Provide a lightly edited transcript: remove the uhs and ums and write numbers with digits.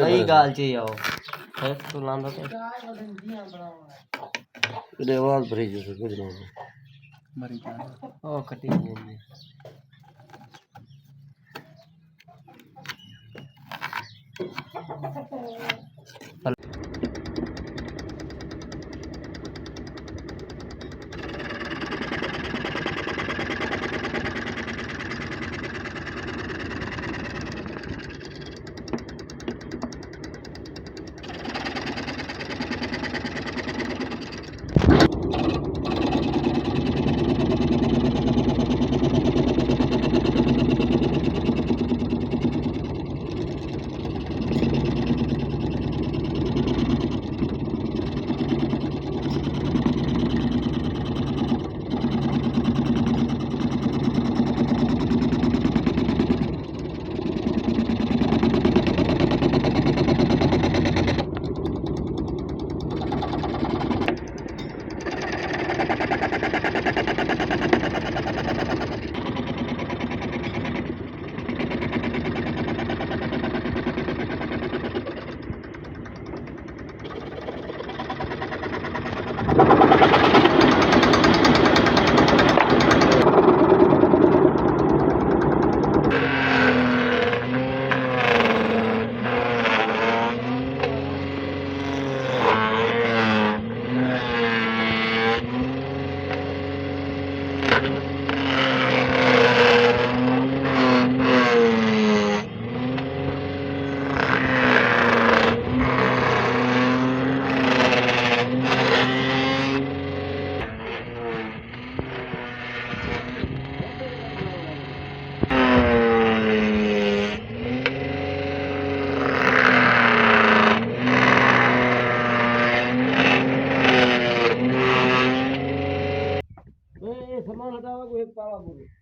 सही गाल ची आओ तो लांदा तो ये आवाज भरी जैसे कुछ ना मरी जाना ओ कटी बोल सामान हटावा को एक पावा बोलो